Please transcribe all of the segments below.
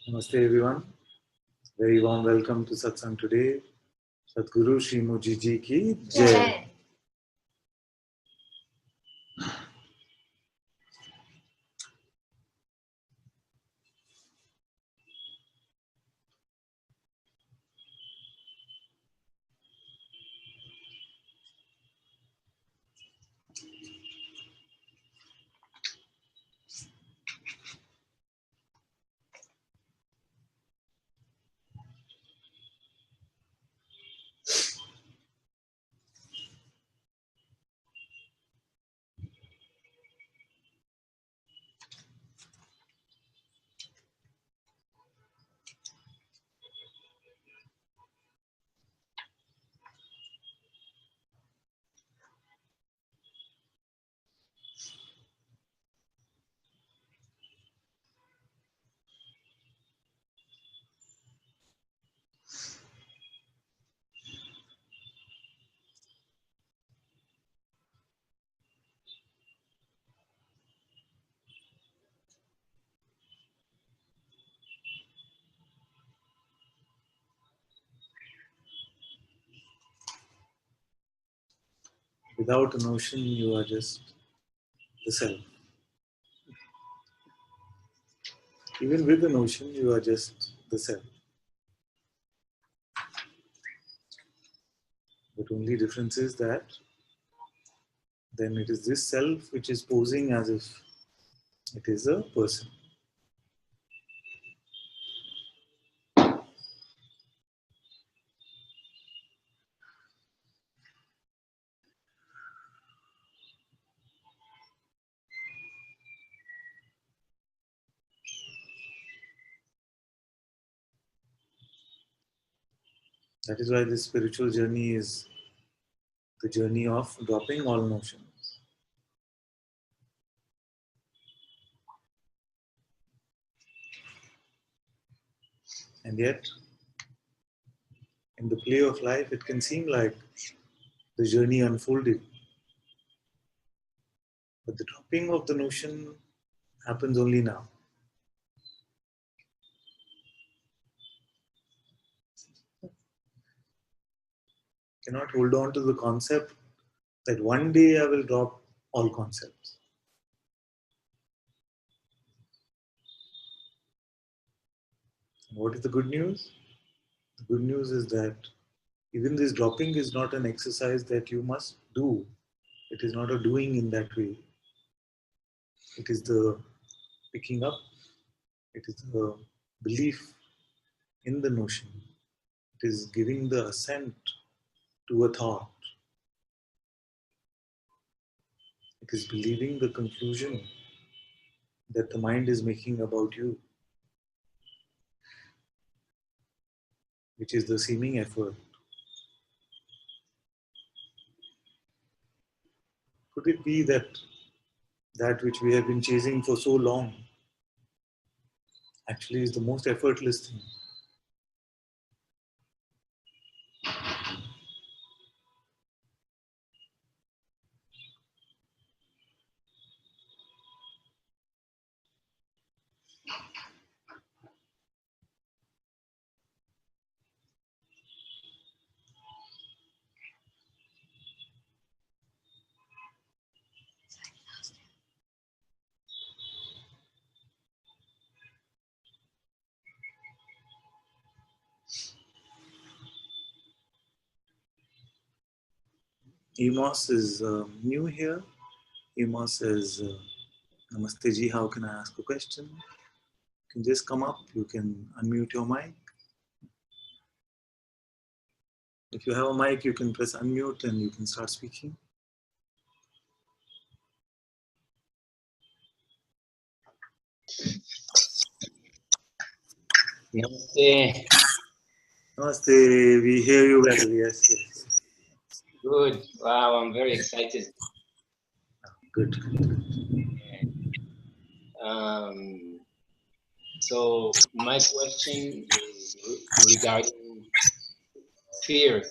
Namaste everyone. Very warm welcome to Satsang today. Sadhguru Shri Muji Ji ki Jai. Without a notion, you are just the self. Even with a notion, you are just the self. But only difference is that then it is this self which is posing as if it is a person. That is why this spiritual journey is the journey of dropping all notions. And yet, in the play of life, it can seem like the journey unfolded. But the dropping of the notion happens only now. Cannot hold on to the concept that one day I will drop all concepts. And what is the good news? The good news is that even this dropping is not an exercise that you must do. It is not a doing in that way. It is the picking up. It is the belief in the notion. It is giving the assent to a thought. It is believing the conclusion that the mind is making about you, which is the seeming effort. Could it be that that which we have been chasing for so long actually is the most effortless thing? Emos is new here. Emos says, Namaste ji, how can I ask a question? You can just come up, you can unmute your mic. If you have a mic, you can press unmute and you can start speaking. Namaste. Namaste, we hear you well, yes. Good. Wow, I'm very excited. Good. So my question is regarding fear.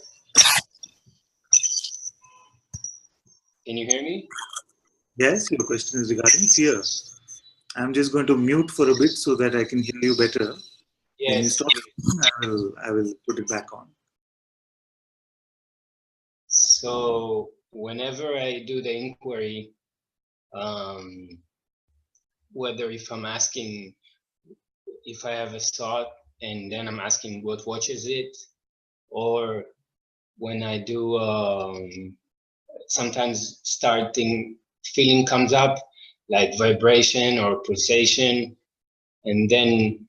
Can you hear me? Yes, your question is regarding fear. I'm just going to mute for a bit so that I can hear you better. When you Yes, stop, please. I will put it back on. So whenever I do the inquiry, whether if I'm asking if I have a thought and then I'm asking what watches it, or when I do sometimes starting feeling comes up like vibration or pulsation, and then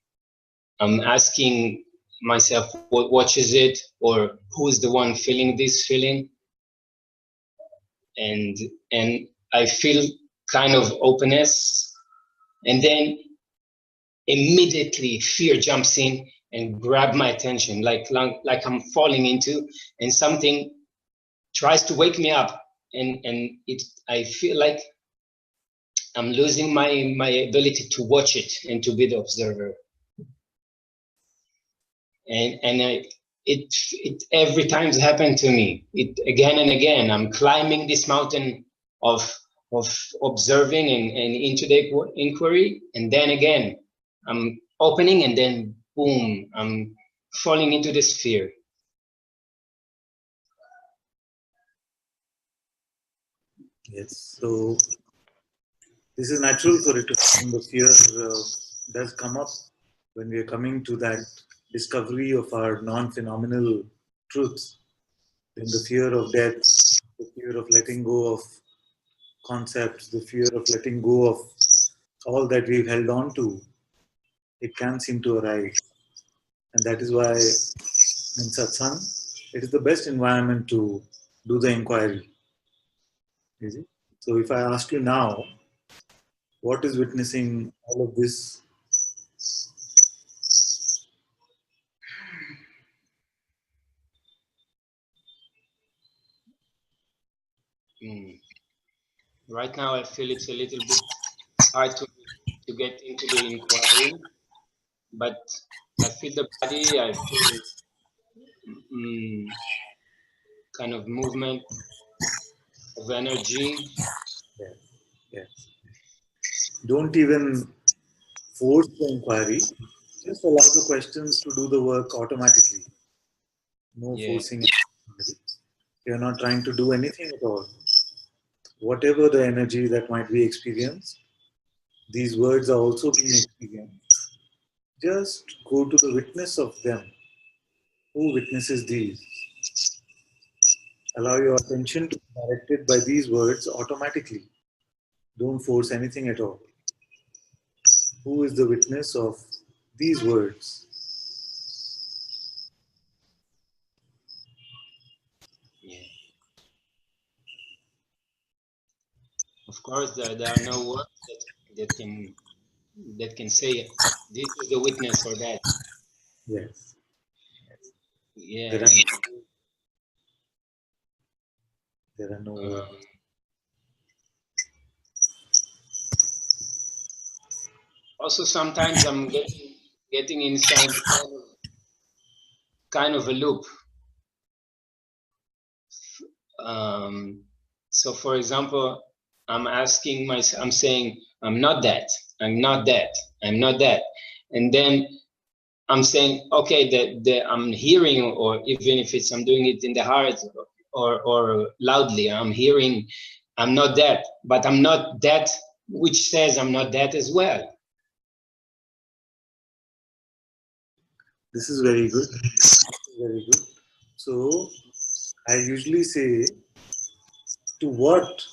I'm asking myself what watches it or who's the one feeling this feeling, and and I feel kind of openness, and then immediately fear jumps in and grab my attention like I'm falling into, and something tries to wake me up, and it I feel like I'm losing my ability to watch it and to be the observer, and it every time's happened to me, it again and again. I'm climbing this mountain of of observing and into the inquiry, and then again I'm opening, and then boom, I'm falling into this fear. Yes. So this is natural for it to come. The fear does come up when we are coming to that discovery of our non-phenomenal truths. Then the fear of death, the fear of letting go of concepts, the fear of letting go of all that we've held on to, it can seem to arise. And that is why in satsang, it is the best environment to do the inquiry. Is it? So if I ask you now, what is witnessing all of this? Mm. Right now I feel it's a little bit hard to get into the inquiry, but I feel the body, I feel mm, kind of movement of energy. Yes, yes. Don't even force the inquiry. Just allow the questions to do the work automatically. No Yeah, forcing. You're not trying to do anything at all. Whatever the energy that might be experienced, these words are also being experienced. Just go to the witness of them. Who witnesses these? Allow your attention to be directed by these words automatically. Don't force anything at all. Who is the witness of these words? yeah. Of course, there are no words that can say this is the witness or that. Yes. Yeah, There are, and there are no uh, words. also sometimes I'm getting inside kind of a loop. Um, so, for example, I'm saying I'm not that, I'm not that, I'm not that, and then I'm saying, okay, I'm hearing, or even if I'm doing it in the heart or loudly, I'm hearing, I'm not that, but I'm not that, which says I'm not that as well. This is very good. Very good. So I usually say, to what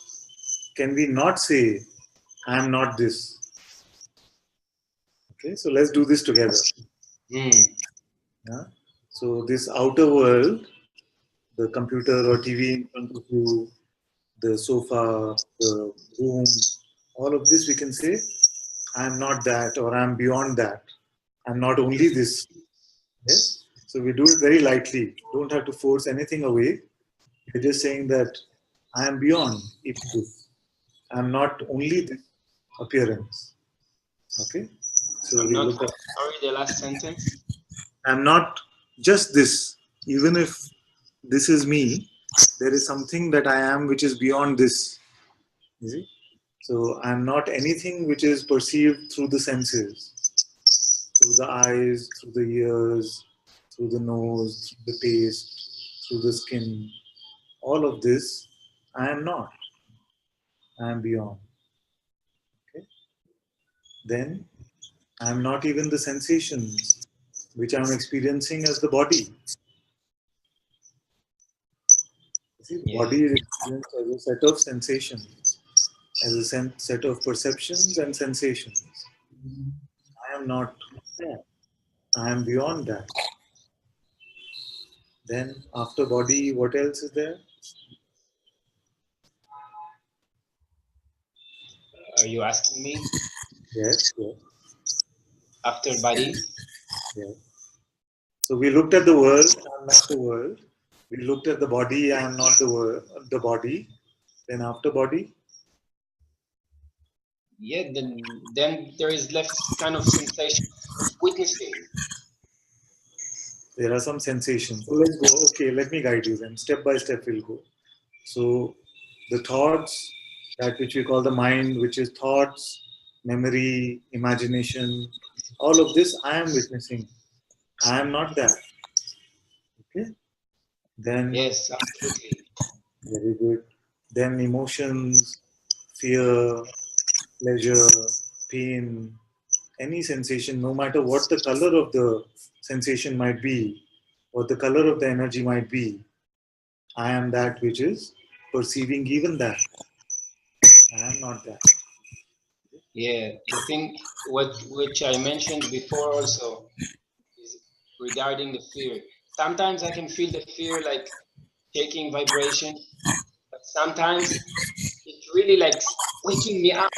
can we not say, I am not this? Okay, so let's do this together. Mm, Yeah? So this outer world, the computer or TV in front of you, the sofa, the room, all of this we can say, I am not that, or I am beyond that. I'm not only this. Yes? So we do it very lightly. Don't have to force anything away. We're just saying that I am beyond even this. I'm not only this appearance. Okay? So I'm we not, look at, sorry, the last sentence. I'm not just this. Even if this is me, there is something that I am which is beyond this. You see? So I'm not anything which is perceived through the senses. through the eyes, through the ears, through the nose, through the taste, through the skin. All of this, I am not. I am beyond. Okay? Then I am not even the sensations which I am experiencing as the body. You see, the Yeah. body is experienced as a set of sensations, as a set of perceptions and sensations. I am not there. I am beyond that. Then, after body, what else is there? Are you asking me Yes, yes, after body? yes. So we looked at the world, I am not the world. We looked at the body, I am not the world, the body. Then after body, Yeah, then there is left kind of sensation of witnessing. there are some sensations. So let's go. Okay, let me guide you then. Step by step, we'll go. So the thoughts, that which we call the mind, which is thoughts, memory, imagination, all of this I am witnessing. I am not that. Okay. Then Yes, absolutely. very good. Then emotions, fear, pleasure, pain, any sensation, no matter what the color of the sensation might be, what the color of the energy might be, I am that which is perceiving even that. I am not that. Yeah, the thing what which I mentioned before also is regarding the fear. Sometimes I can feel the fear like taking vibration, but sometimes it's really like waking me up.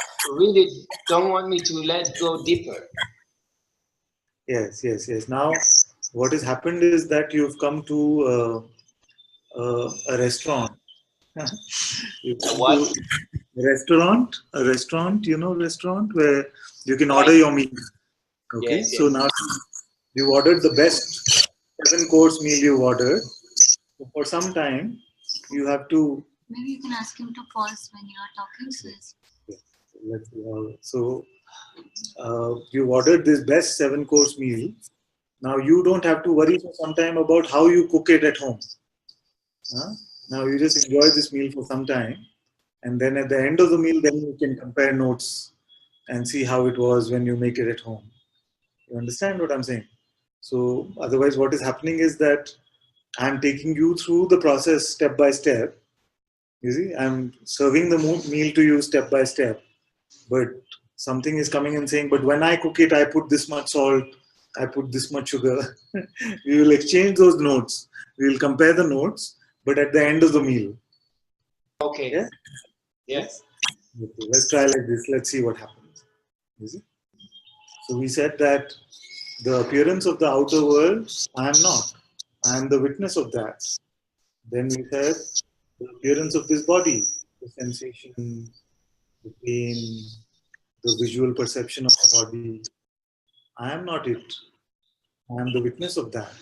Really don't want me to let go deeper. Yes, yes, yes. Now, what has happened is that you've come to a restaurant. You've A come to what? a restaurant, restaurant where you can order Right. your meal. Okay, Yes, so yes. now you ordered the best 7 course meal you ordered. So for some time, you have to. Maybe you can ask him to pause when you are talking. So, yes. Let's see so you ordered this best 7 course meal. Now you don't have to worry for some time about how you cook it at home. Huh? Now you just enjoy this meal for some time, and then at the end of the meal, then you can compare notes and see how it was when you make it at home. You understand what I'm saying? So otherwise, what is happening is that I'm taking you through the process step by step. You see, I'm serving the meal to you step by step, but something is coming and saying, but when I cook it, I put this much salt, I put this much sugar. We will exchange those notes. We will compare the notes, but at the end of the meal. Okay. Yeah? Yeah. Yes? Okay, let's try like this. Let's see what happens. You see? So we said that the appearance of the outer world, I am not. I am the witness of that. Then we said the appearance of this body, the sensation, the pain, the visual perception of the body. I am not it. I am the witness of that.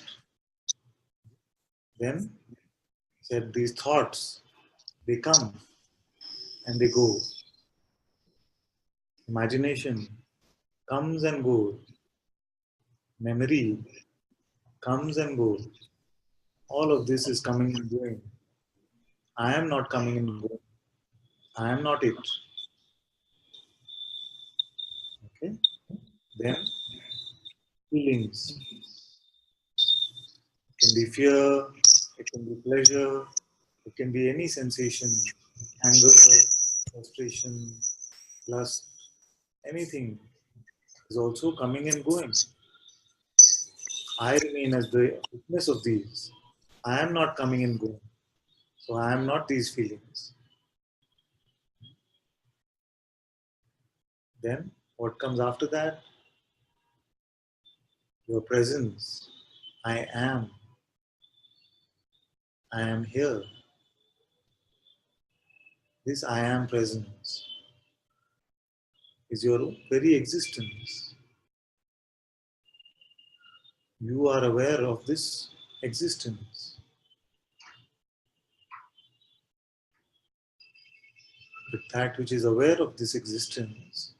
Then said these thoughts, they come and they go. Imagination comes and goes. Memory comes and goes. All of this is coming and going. I am not coming and going. I am not it. Okay? Then feelings. It can be fear, it can be pleasure, it can be any sensation, anger, frustration, lust, anything is also coming and going. I remain as the witness of these. I am not coming and going. So I am not these feelings. Then what comes after that? Your presence. I am. I am here. This I am presence is your very existence. You are aware of this existence. But that which is aware of this existence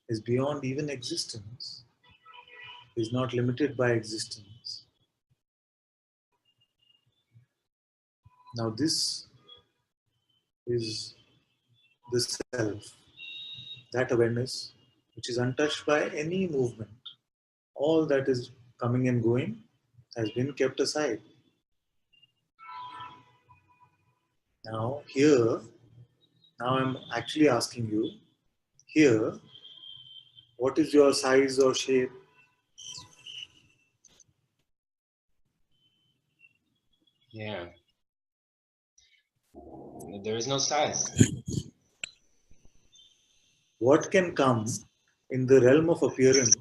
is beyond even existence. is not limited by existence. Now this is the self, that awareness which is untouched by any movement. All that is coming and going has been kept aside. Now here, now I'm actually asking you, here, what is your size or shape? Yeah. There is no size. What can come in the realm of appearance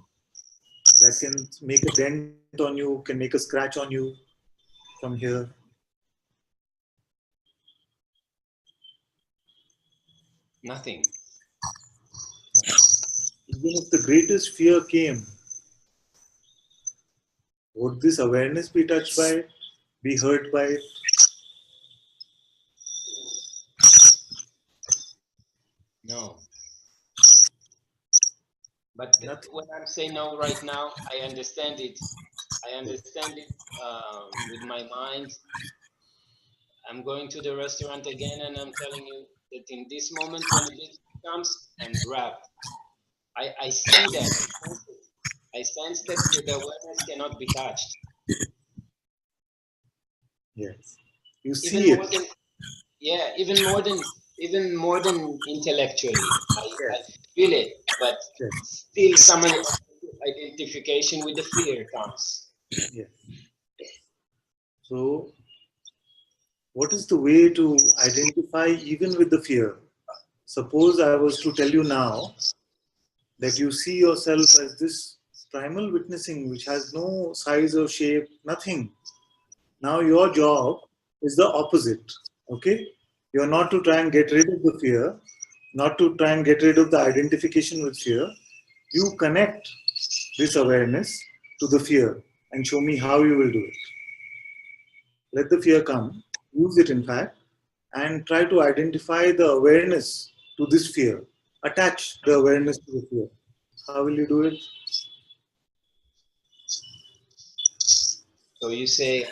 that can make a dent on you, can make a scratch on you from here? Nothing. Even if the greatest fear came, would this awareness be touched by it, be hurt by it? No. But Nothing. when I'm saying no right now, I understand it. I understand it with my mind. I'm going to the restaurant again and I'm telling you that in this moment when it comes, I'm grabbed. I see that. I sense that the awareness cannot be touched. Yes. You Even see more it. than, yeah, even more than intellectually. I Yes. feel it, but Yes. still some identification with the fear comes. Yes. So, what is the way to identify even with the fear? Suppose I was to tell you now that you see yourself as this primal witnessing which has no size or shape, nothing. Now, your job is the opposite. Okay? You're not to try and get rid of the fear, not to try and get rid of the identification with fear. You connect this awareness to the fear and show me how you will do it. Let the fear come, use it in fact, and try to identify the awareness to this fear. Attach the awareness to the fear. How will you do it? So you say,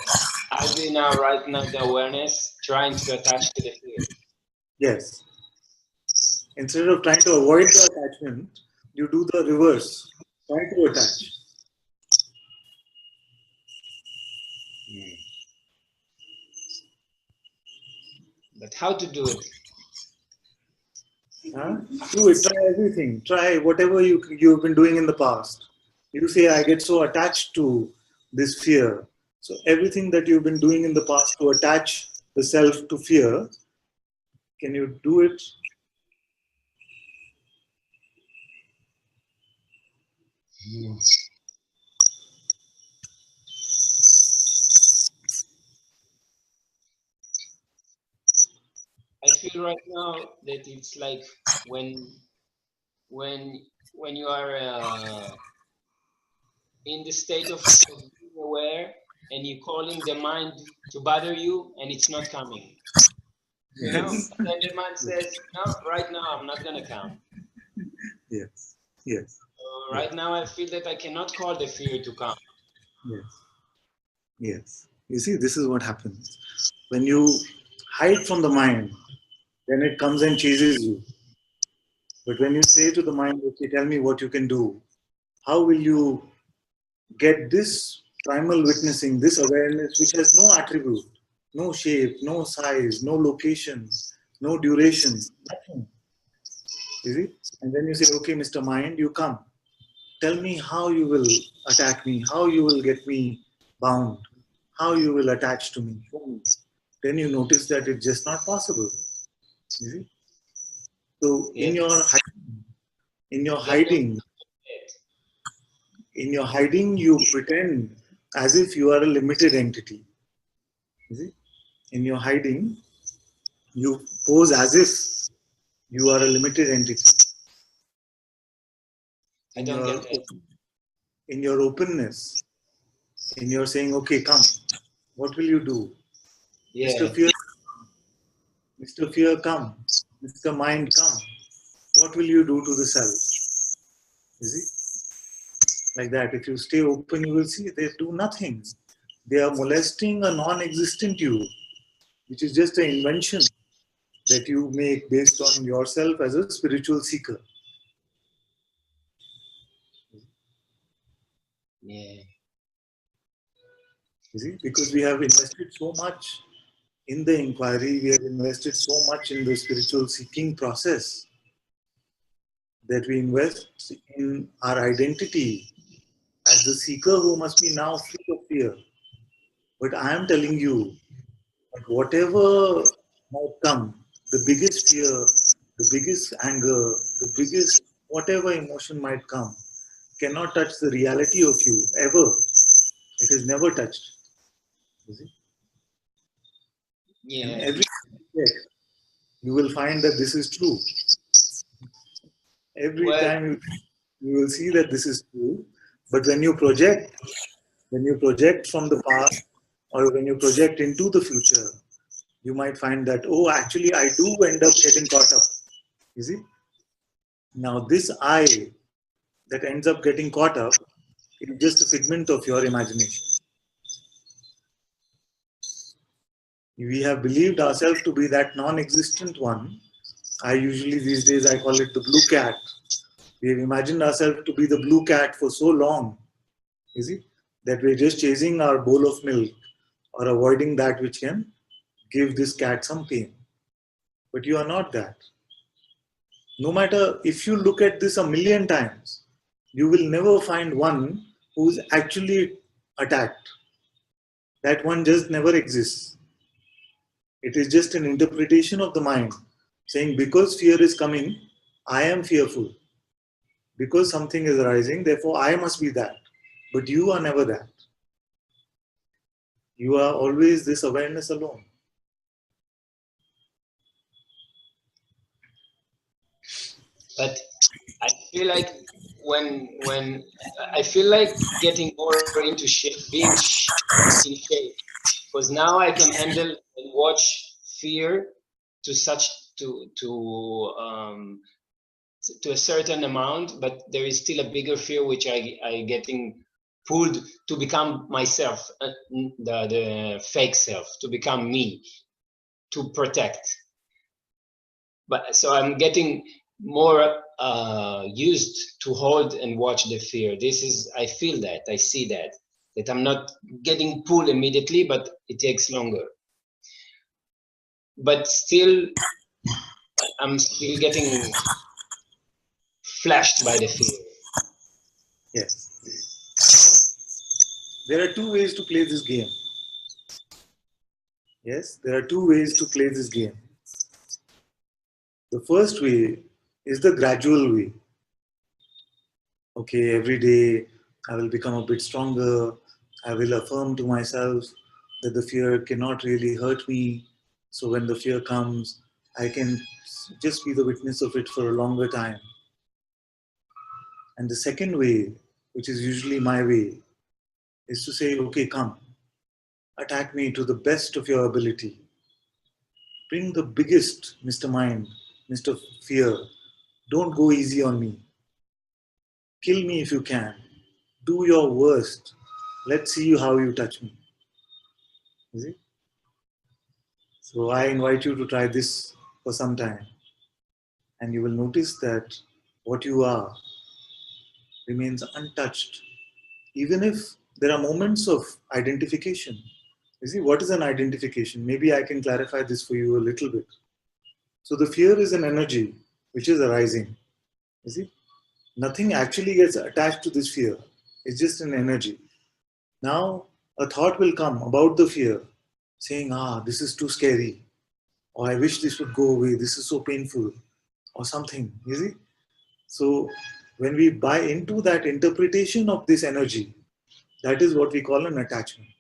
I'll be now right now the awareness trying to attach to the fear. Yes. Instead of trying to avoid the attachment, you do the reverse. Try to attach. Mm. But how to do it? Huh? Do it. Try everything. Try whatever you've been doing in the past. You say, I get so attached to this fear. So everything that you've been doing in the past to attach the self to fear, can you do it? Mm. I feel right now that it's like when when you are in the state of being aware and you're calling the mind to bother you and it's not coming. You know? Yes. Then the mind says, no, right now I'm not gonna come. Yes. Yes. So Yes. right now I feel that I cannot call the fear to come. Yes. Yes. You see, this is what happens. When you hide from the mind, then it comes and chases you. But when you say to the mind, okay, tell me what you can do, how will you get this primal witnessing, this awareness which has no attribute, no shape, no size, no location, no duration, nothing. You see? And then you say, okay, Mr. Mind, you come. Tell me how you will attack me, how you will get me bound, how you will attach to me. Show me. Then you notice that it's just not possible. You see? So Yes, in your get them hiding, it. you pretend as if you are a limited entity. You see? In your hiding, you pose as if you are a limited entity. I In don't your get that. in your openness, in your saying, okay, come. What will you do? Mr. Yeah. Fear, Mr. Fear, come. Mr. Mind, come. What will you do to the self? You see? like that. If you stay open, you will see they do nothing. They are molesting a non-existent you, which is just an invention that you make based on yourself as a spiritual seeker. Yeah. You see, because we have invested so much in the inquiry, we have invested so much in the spiritual seeking process that we invest in our identity as the seeker who must be now free of fear. But I am telling you, that whatever might come, the biggest fear, the biggest anger, the biggest whatever emotion might come, cannot touch the reality of you ever. It is never touched. You see? And Yeah. every step, you will find that this is true. Every Well, time you will see that this is true. But when you project from the past or when you project into the future, you might find that, oh, actually, I do end up getting caught up. You see? Now, this I that ends up getting caught up is just a figment of your imagination. We have believed ourselves to be that non-existent one. I usually these days I call it the blue cat. We have imagined ourselves to be the blue cat for so long, you see, that we're just chasing our bowl of milk or avoiding that which can give this cat some pain. But you are not that. No matter if you look at this a million times, you will never find one who's actually attacked. That one just never exists. It is just an interpretation of the mind saying, because fear is coming, I am fearful. Because something is arising, therefore I must be that. But you are never that. You are always this awareness alone. but I feel like when I feel like getting more into shape, in shape, because now I can handle and watch fear to such um, to a certain amount, but there is still a bigger fear which I getting pulled to become myself, the fake self, to become me, to protect. But so I'm getting more used to hold and watch the fear. This is, I feel that, I see that I'm not getting pulled immediately, but it takes longer. But still, I'm still getting flashed by the fear. Yes. There are two ways to play this game. Yes, there are two ways to play this game. The first way is the gradual way. Okay, every day I will become a bit stronger. I will affirm to myself that the fear cannot really hurt me. So when the fear comes, I can just be the witness of it for a longer time. And the second way, which is usually my way, is to say, okay, come, attack me to the best of your ability. Bring the biggest, Mr. Mind, Mr. Fear. Don't go easy on me. Kill me if you can. Do your worst. Let's see how you touch me. You see? So I invite you to try this for some time. And you will notice that what you are remains untouched. Even if there are moments of identification. You see, what is an identification? Maybe I can clarify this for you a little bit. So the fear is an energy which is arising. You see, nothing actually gets attached to this fear. It's just an energy. Now, a thought will come about the fear, saying, this is too scary, or I wish this would go away, this is so painful, or something. You see? So, when we buy into that interpretation of this energy, that is what we call an attachment.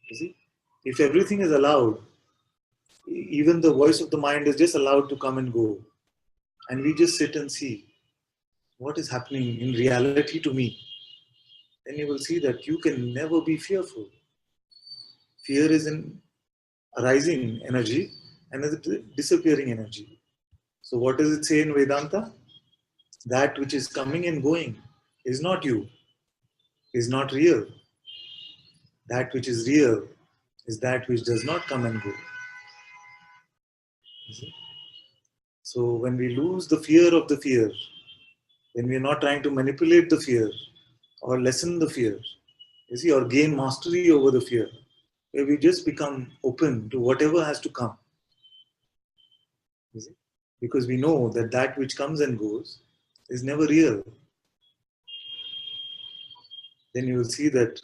You see? If everything is allowed, even the voice of the mind is just allowed to come and go, and we just sit and see what is happening in reality to me, then you will see that you can never be fearful. Fear is an arising energy and a disappearing energy. So, what does it say in Vedanta? That which is coming and going is not you, is not real. That which is real is that which does not come and go. You see? So when we lose the fear of the fear, when we are not trying to manipulate the fear or lessen the fear, you see, or gain mastery over the fear, where we just become open to whatever has to come. You see? Because we know that that which comes and goes is never real. Then you will see that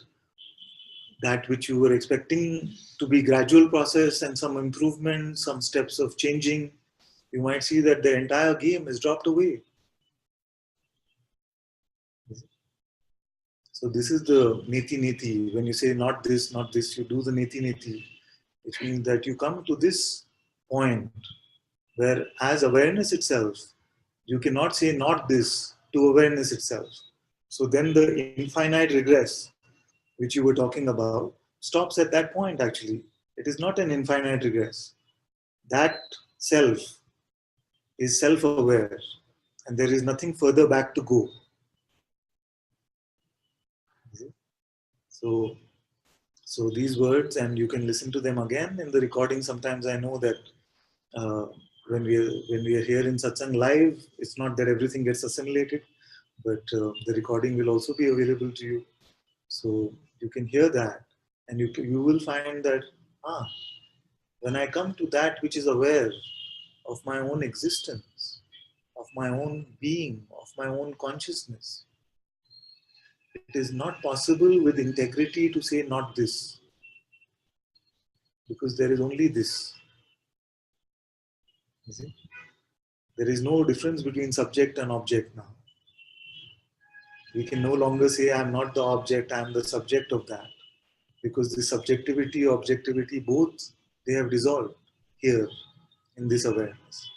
that which you were expecting to be gradual process and some improvement, some steps of changing, you might see that the entire game is dropped away. So this is the niti niti. When you say not this, not this, you do the niti niti, which means that you come to this point where as awareness itself, you cannot say not this to awareness itself. So then the infinite regress, which you were talking about, stops at that point actually. It is not an infinite regress. That self is self-aware and there is nothing further back to go. So, so these words, and you can listen to them again in the recording. Sometimes I know that uh, when we are here in Satsang live, it's not that everything gets assimilated, but the recording will also be available to you. So you can hear that, and you will find that when I come to that which is aware of my own existence, of my own being, of my own consciousness, it is not possible with integrity to say not this, because there is only this. You see? There is no difference between subject and object now. We can no longer say I am not the object, I am the subject of that, because the subjectivity, objectivity, both they have dissolved here in this awareness.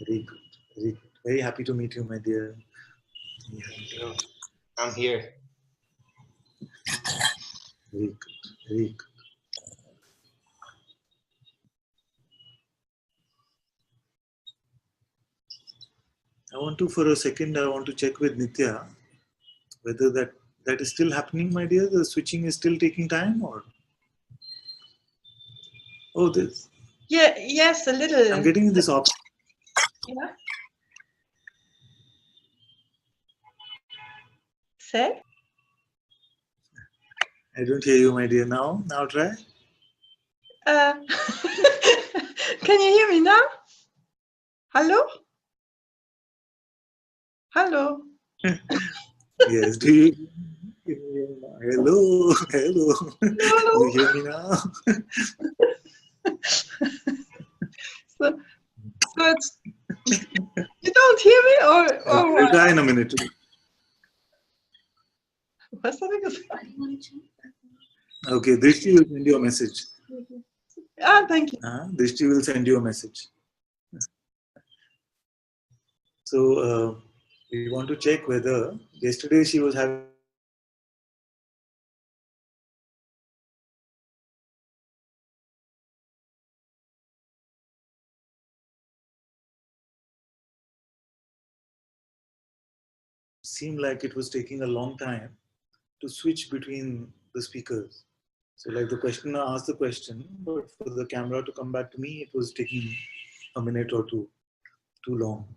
Very good, very good. Very happy to meet you, my dear. Thank you. I'm here. Very good, very good. For a second, I want to check with Nitya whether that is still happening, my dear. The switching is still taking time, or oh, this. Yeah, yes, a little. I'm getting this option. Yeah. Say? I don't hear you, my dear. Now try. Can you hear me now? Hello? Hello? Yes. Do you? Hello, hello. Hello? You hear me now? So it's, you don't hear me or I'll what? try in a minute. Was habe ich gesagt? Okay, Drishti will send you a message. Thank you. Drishti will send you a message. So we want to check whether yesterday she was having seemed like it was taking a long time to switch between the speakers. So like the questioner asked the question, but for the camera to come back to me, it was taking a minute or two, too long.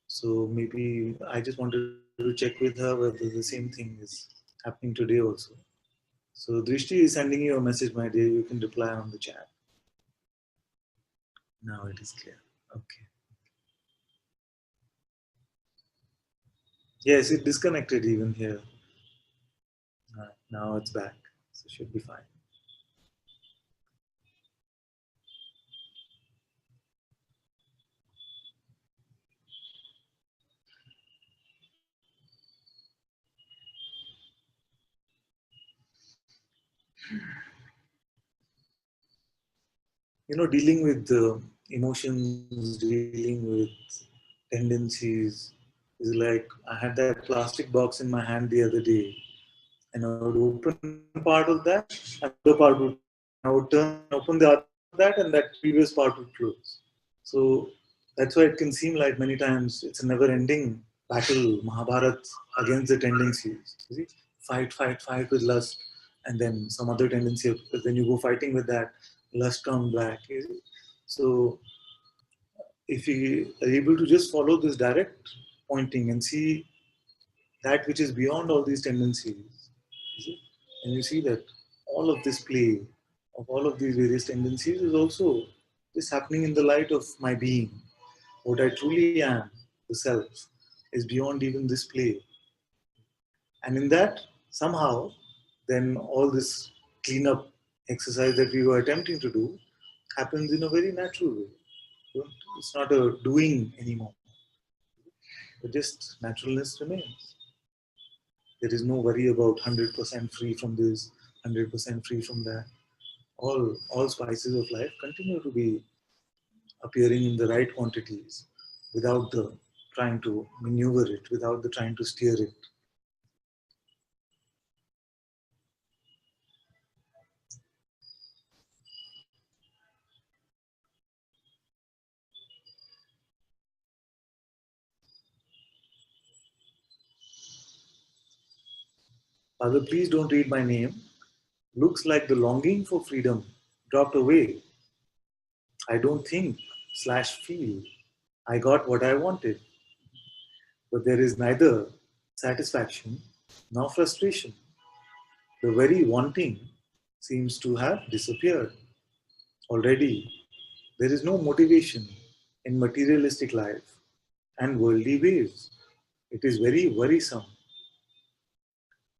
So maybe I just wanted to check with her whether the same thing is happening today also. So Drishti is sending you a message, my dear. You can reply on the chat. Now it is clear. Okay. Yes, it disconnected even here. Now it's back. So it should be fine. Dealing with emotions, dealing with tendencies is like I had that plastic box in my hand the other day, and I would open one part of that, and the other part would I would turn and open the other that, and that previous part would close. So that's why it can seem like many times it's a never-ending battle, Mahabharat, against the tendencies. You see, fight, fight, fight with lust, and then some other tendency. Because then you go fighting with that, lust comes back. You see? So if you are able to just follow this direct pointing and see that which is beyond all these tendencies, you see, and you see that all of this play of all of these various tendencies is also just happening in the light of my being. What I truly am, the self, is beyond even this play. And in that, somehow, then all this cleanup exercise that we were attempting to do happens in a very natural way. It's not a doing anymore, but just naturalness remains. There is no worry about 100% free from this, 100% free from that. All spices of life continue to be appearing in the right quantities without the trying to maneuver it, without the trying to steer it. Father, please don't read my name. Looks like the longing for freedom dropped away. I don't think slash feel I got what I wanted, but there is neither satisfaction nor frustration. The very wanting seems to have disappeared. Already, there is no motivation in materialistic life and worldly ways. It is very worrisome.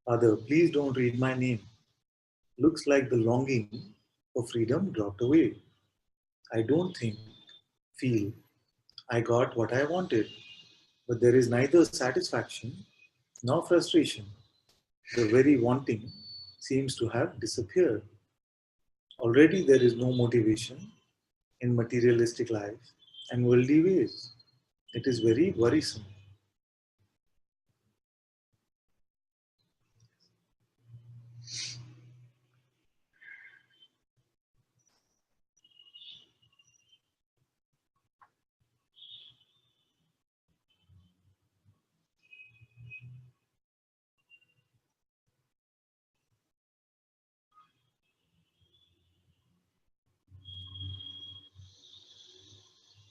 Father, please don't read my name. Looks like the longing for freedom dropped away. I don't think, feel, I got what I wanted, but there is neither satisfaction nor frustration. The very wanting seems to have disappeared. Already there is no motivation in materialistic life and worldly ways. It is very worrisome.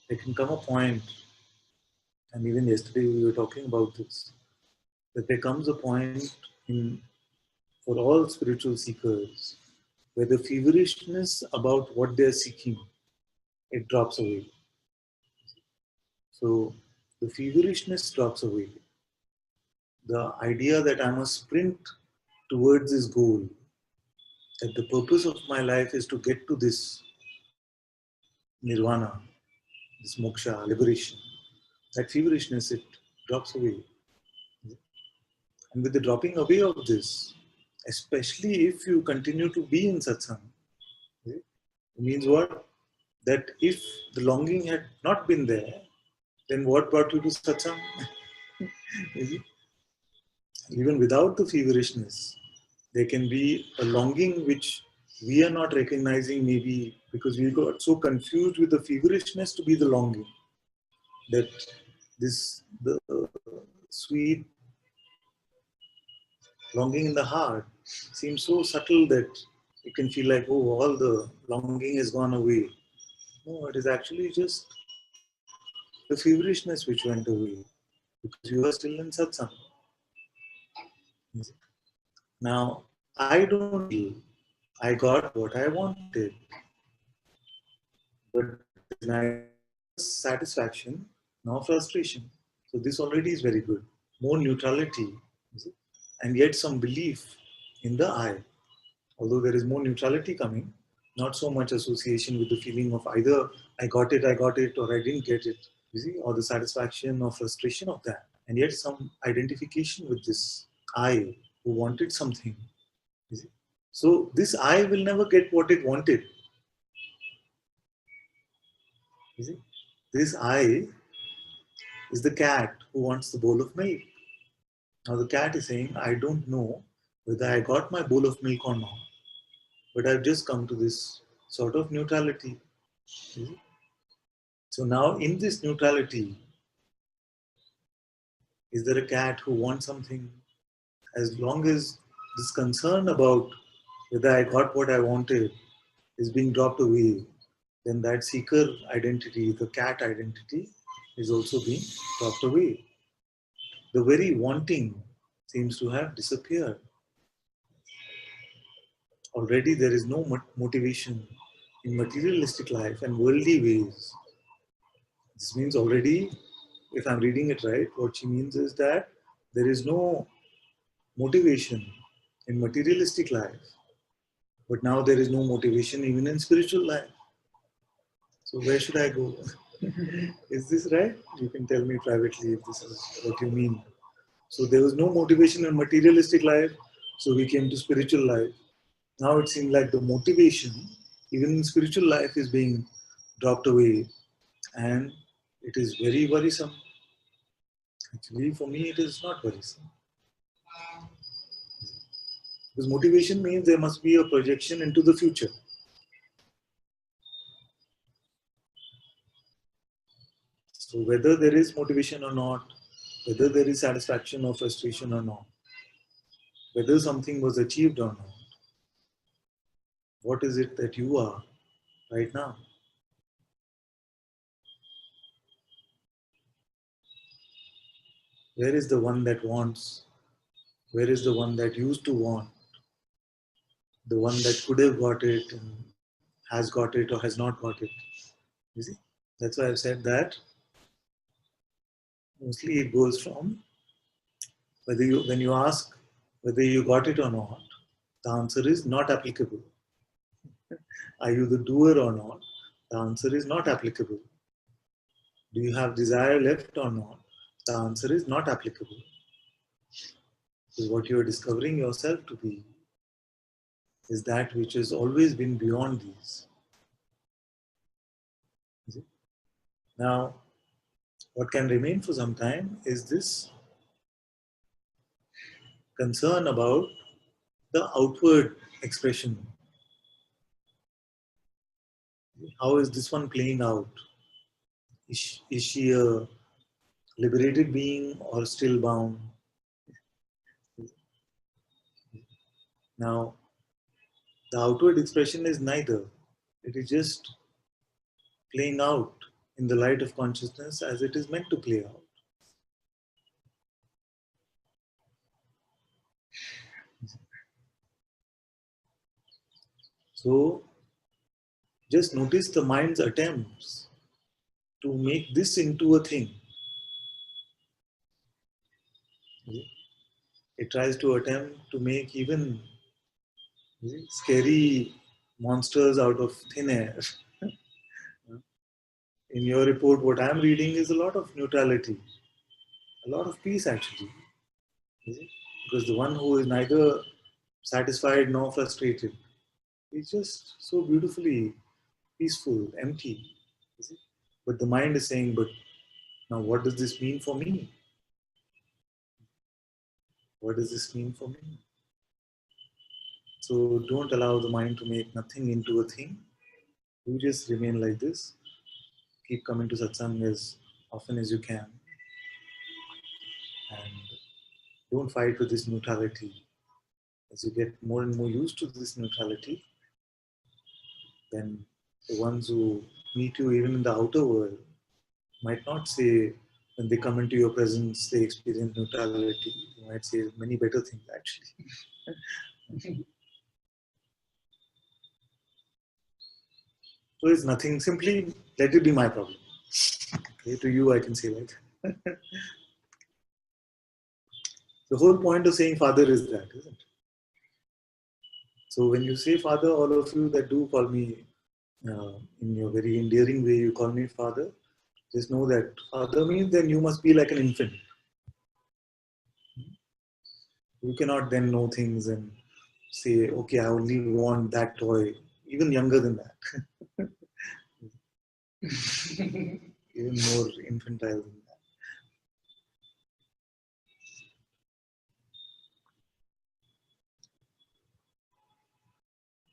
There can come a point, and even yesterday we were talking about this, that there comes a point in, for all spiritual seekers where the feverishness about what they're seeking, it drops away. So the feverishness drops away. The idea that I must sprint towards this goal, that the purpose of my life is to get to this nirvana, this moksha, liberation, that feverishness, it drops away. And with the dropping away of this, especially if you continue to be in satsang, it means what? That if the longing had not been there, then what brought you to satsang? Even without the feverishness, there can be a longing which we are not recognizing, maybe because we got so confused with the feverishness to be the longing, that this the sweet longing in the heart seems so subtle that you can feel like, oh, all the longing has gone away. No, it is actually just the feverishness which went away because you are still in satsang. Now, I don't feel I got what I wanted, but there's neither satisfaction nor frustration. So this already is very good. More neutrality, and yet some belief in the I. Although there is more neutrality coming, not so much association with the feeling of either I got it, or I didn't get it, you see, or the satisfaction or frustration of that. And yet some identification with this I who wanted something. You see? So this I will never get what it wanted. You see? This I is the cat who wants the bowl of milk. Now the cat is saying, I don't know whether I got my bowl of milk or not, but I've just come to this sort of neutrality. So now in this neutrality, is there a cat who wants something? As long as this concern about whether I got what I wanted is being dropped away, then that seeker identity, the cat identity, is also being dropped away. The very wanting seems to have disappeared. Already there is no motivation in materialistic life and worldly ways. This means already, if I'm reading it right, what she means is that there is no motivation in materialistic life, but now there is no motivation even in spiritual life. So where should I go? Is this right? You can tell me privately if this is what you mean. So there was no motivation in materialistic life, so we came to spiritual life. Now it seems like the motivation, even in spiritual life, is being dropped away, and it is very worrisome. Actually, for me, it is not worrisome. Because motivation means there must be a projection into the future. So whether there is motivation or not, whether there is satisfaction or frustration or not, whether something was achieved or not, what is it that you are right now? Where is the one that wants? Where is the one that used to want? The one that could have got it and has got it or has not got it. You see? That's why I've said that mostly it goes from whether you, when you ask whether you got it or not, the answer is not applicable. Are you the doer or not? The answer is not applicable. Do you have desire left or not? The answer is not applicable. Because what you are discovering yourself to be is that which has always been beyond these. Now, what can remain for some time is this concern about the outward expression. How is this one playing out? Is she a liberated being or still bound? Now, the outward expression is neither. It is just playing out in the light of consciousness as it is meant to play out. So, just notice the mind's attempts to make this into a thing. It tries to attempt to make even scary monsters out of thin air. In your report, what I'm reading is a lot of neutrality, a lot of peace actually. Because the one who is neither satisfied nor frustrated is just so beautifully peaceful, empty. But the mind is saying, but now what does this mean for me? What does this mean for me? So don't allow the mind to make nothing into a thing. You just remain like this. Keep coming to satsang as often as you can. And don't fight with this neutrality. As you get more and more used to this neutrality, then the ones who meet you even in the outer world might not say when they come into your presence they experience neutrality. They might say many better things actually. So it's nothing, simply let it be my problem. Okay, to you I can say that. The whole point of saying father is that, isn't it? So when you say father, all of you that do call me in your very endearing way, you call me father, just know that father means then you must be like an infant. You cannot then know things and say, okay, I only want that toy, even younger than that. Even more infantile than that.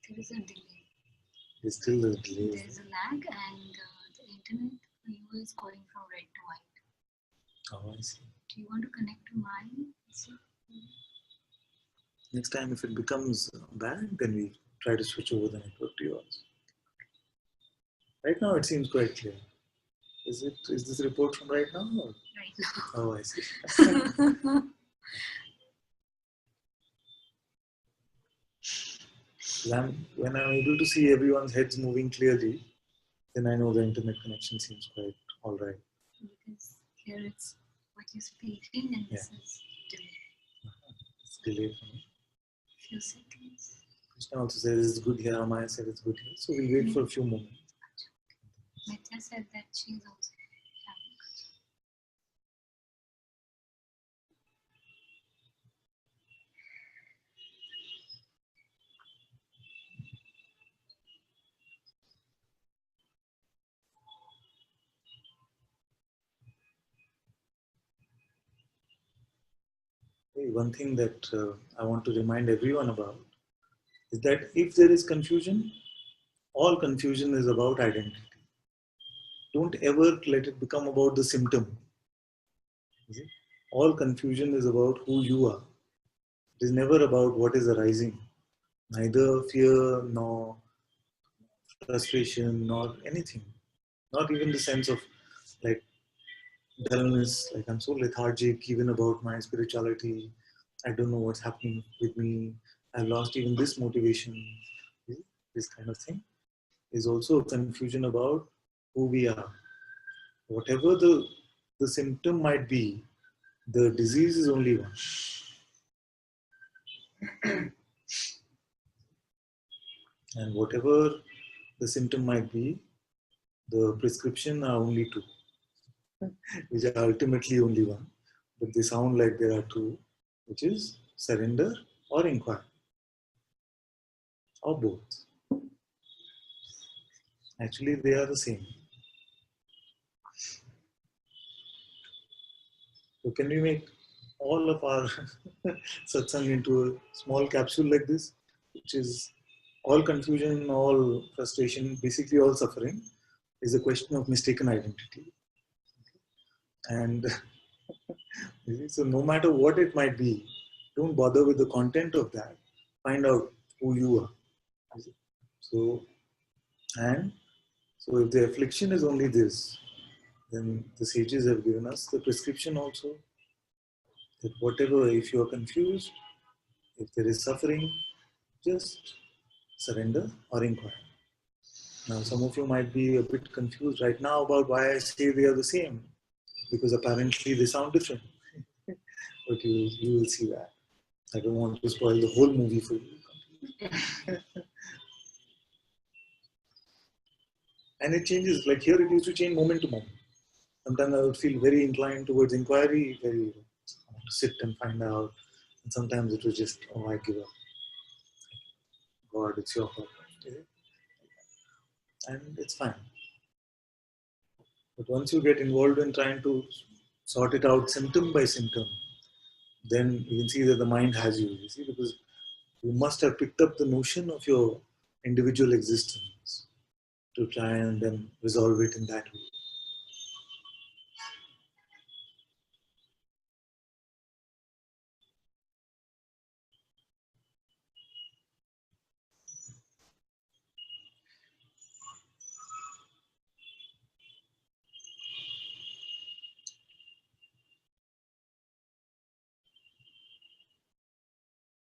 There is a delay. There's still a delay. There's a lag, and the internet for you is going from red to white. Oh, I see. Do you want to connect to mine? Next time, if it becomes bad, then we try to switch over the network to yours. Right now, it seems quite clear. Is this report from right now? Or? Right now. Oh, I see. When I'm able to see everyone's heads moving clearly, then I know the internet connection seems quite all right. Because here it's what you're speaking, and this is delay. It's delayed for me. Few seconds. Krishna also says it's good here. Amaya said it's good here. So we'll wait for a few moments. Nitya said that she's also having. One thing that I want to remind everyone about is that if there is confusion, all confusion is about identity. Don't ever let it become about the symptom. All confusion is about who you are. It is never about what is arising. Neither fear nor frustration nor anything. Not even the sense of like dullness, like I'm so lethargic even about my spirituality. I don't know what's happening with me. I lost even this motivation. This kind of thing is also a confusion about who we are. Whatever the symptom might be, the disease is only one. And whatever the symptom might be, the prescription are only two, which are ultimately only one. But they sound like there are two, which is surrender or inquiry, or both. Actually, they are the same. So can we make all of our satsang into a small capsule like this, which is all confusion, all frustration, basically all suffering, is a question of mistaken identity. And so no matter what it might be, don't bother with the content of that. Find out who you are. So, and so if the affliction is only this, then the sages have given us the prescription also, that whatever, if you are confused, if there is suffering, just surrender or inquire. Now, some of you might be a bit confused right now about why I say they are the same, because apparently they sound different. But you will see that. I don't want to spoil the whole movie for you. And it changes. Like here, it used to change moment to moment. Sometimes I would feel very inclined towards inquiry, I want to sit and find out. And sometimes it was just, oh, I give up. God, it's your problem. And it's fine. But once you get involved in trying to sort it out symptom by symptom, then you can see that the mind has you see, because you must have picked up the notion of your individual existence to try and then resolve it in that way.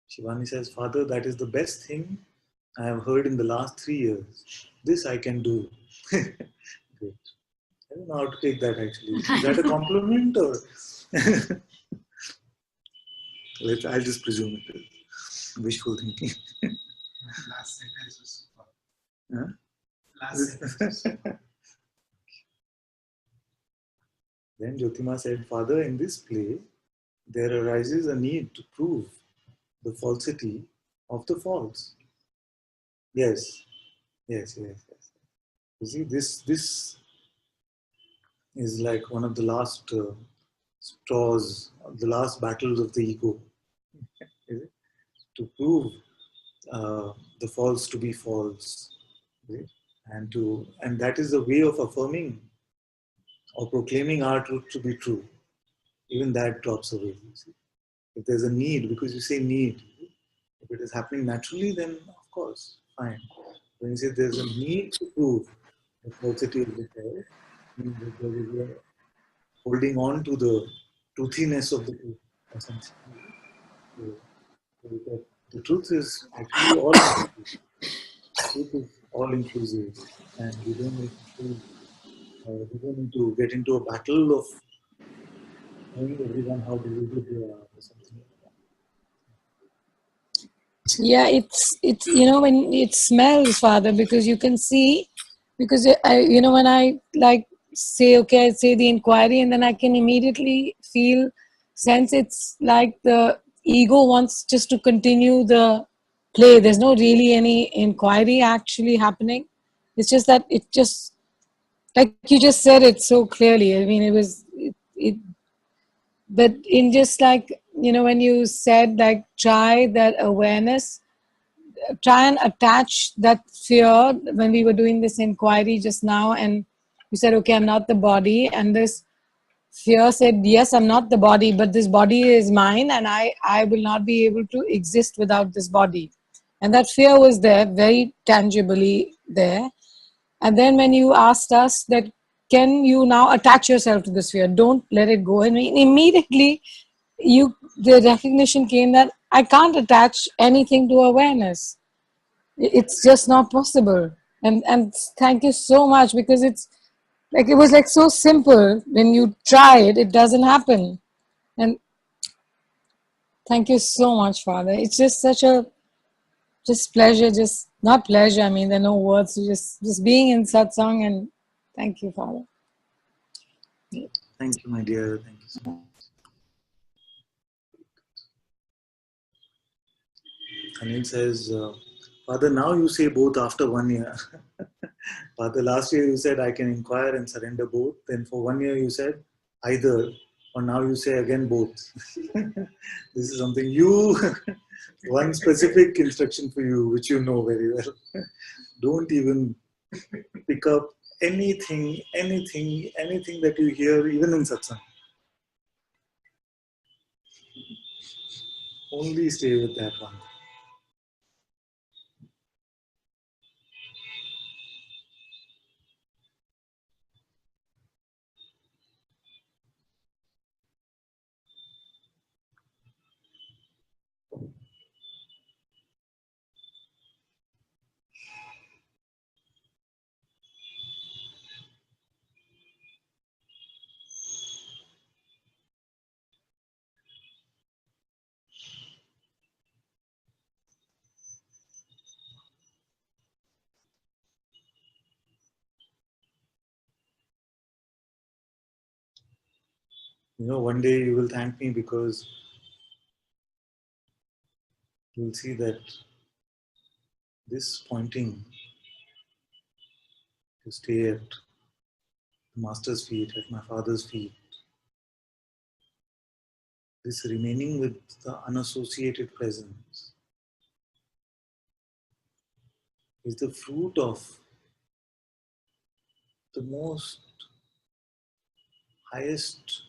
Shivani says, Father, that is the best thing I have heard in the last 3 years. This I can do. Great. I don't know how to take that actually. Is that a compliment or? I'll just presume it is wishful thinking. Last sentence was super. Huh? Last sentence was super. Then Jyotima said, Father, in this play, there arises a need to prove the falsity of the false. Yes. You see, this is like one of the last straws, the last battles of the ego. Is it? To prove the false to be false. right? And that is the way of affirming or proclaiming our truth to be true. Even that drops away. You see. If there's a need, because you say need, if it is happening naturally, then of course, fine. When you say there's a need to prove that falsity is there, means that there is a holding on to the truthiness of the truth, essentially. So, that the truth is actually all inclusive. Truth is all inclusive, and we don't need to get into a battle of knowing everyone how deluded they are or something like that. Yeah, it's when it smells, Father, because you can see, because when I like say, okay, I say the inquiry, and then I can immediately feel, sense it's like the ego wants just to continue the play. There's no really any inquiry actually happening. It's just that it just, like you just said it so clearly. I mean, it but in just like, when you said like try that awareness, try and attach that fear when we were doing this inquiry just now, and you said, okay, I'm not the body, and this fear said, yes, I'm not the body, but this body is mine, and I will not be able to exist without this body. And that fear was there, very tangibly there. And then when you asked us that, can you now attach yourself to this fear, don't let it go, and immediately the recognition came that I can't attach anything to awareness. It's just not possible. And thank you so much, because it's like, it was like so simple. When you try it, it doesn't happen. And thank you so much, Father. It's just such a just pleasure, just not pleasure, I mean, there are no words, just being in satsang. And thank you, Father. Thank you, my dear. Thank you so much. Anil says, Father, now you say both after 1 year. Father, last year you said I can inquire and surrender both. Then for 1 year you said either, or now you say again both. This is something one specific instruction for you, which you know very well. Don't even pick up anything that you hear, even in satsang. Only stay with that one. One day you will thank me, because you'll see that this pointing to stay at the Master's feet, at my Father's feet, this remaining with the unassociated presence, is the fruit of the most highest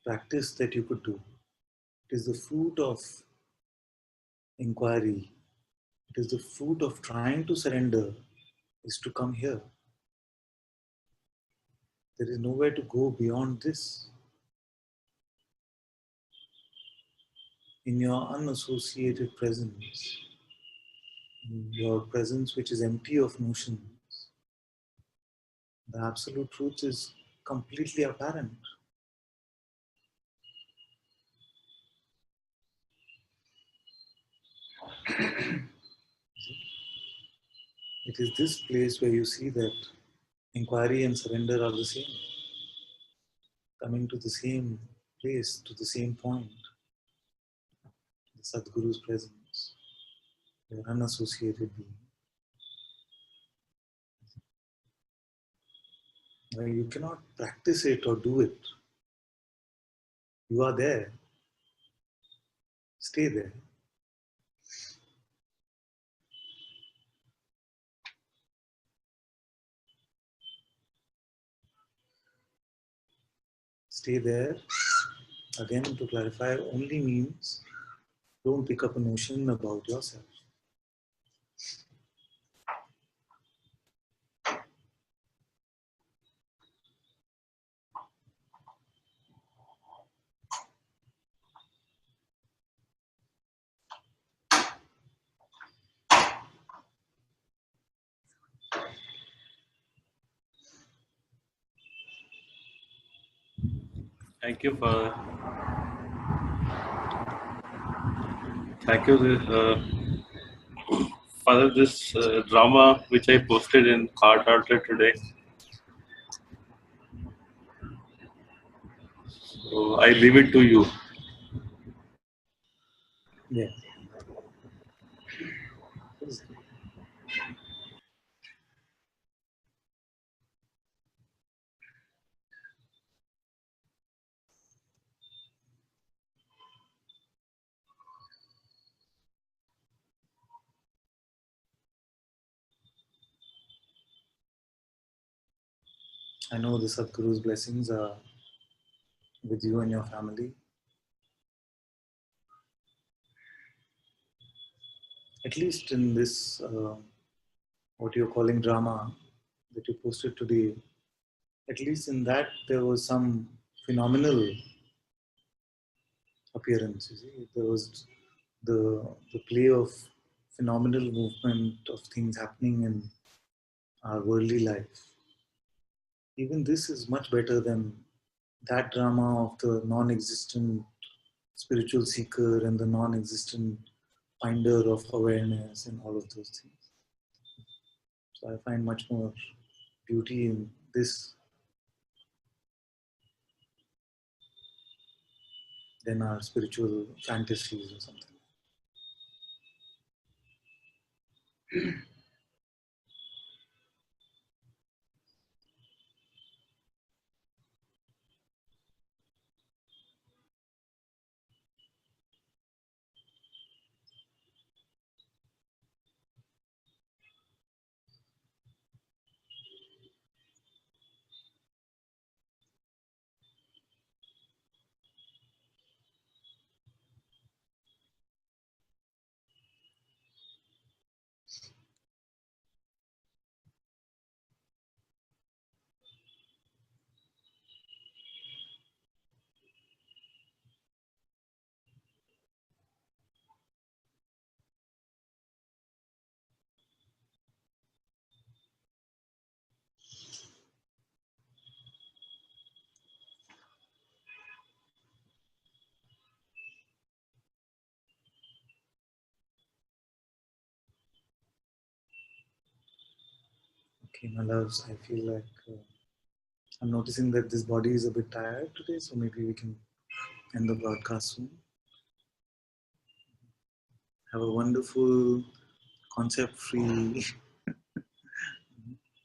practice that you could do. It is the fruit of inquiry. It is the fruit of trying to surrender, is to come here. There is nowhere to go beyond this. In your unassociated presence, in your presence which is empty of notions, the absolute truth is completely apparent. It is this place where you see that inquiry and surrender are the same, coming to the same place, to the same point, the Sadguru's presence, your unassociated being. Now, you cannot practice it or do it. You are there. Stay there. stay there. Again, to clarify, only means don't pick up a notion about yourself. Thank you for. Thank you for this drama which I posted in Card Outlet today. So I leave it to you. Yeah. I know the Sadguru's blessings are with you and your family. At least in this, what you're calling drama that you posted today, at least in that there was some phenomenal appearance. You see, there was the play of phenomenal movement of things happening in our worldly life. Even this is much better than that drama of the non-existent spiritual seeker and the non-existent finder of awareness and all of those things. So I find much more beauty in this than our spiritual fantasies or something. Okay, my loves, I feel like I'm noticing that this body is a bit tired today, so maybe we can end the broadcast soon. Have a wonderful, concept-free,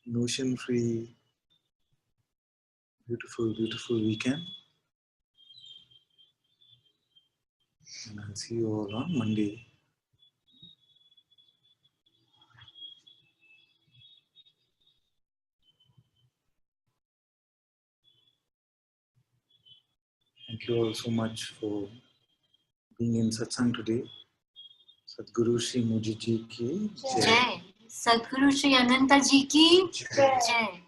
notion-free, beautiful, beautiful weekend. And I'll see you all on Monday. Thank you all so much for being in Satsang today. Sadhguru Shri Muji Ji ki Jai. Jai. Sadhguru Shri Ananta Ji ki Jai.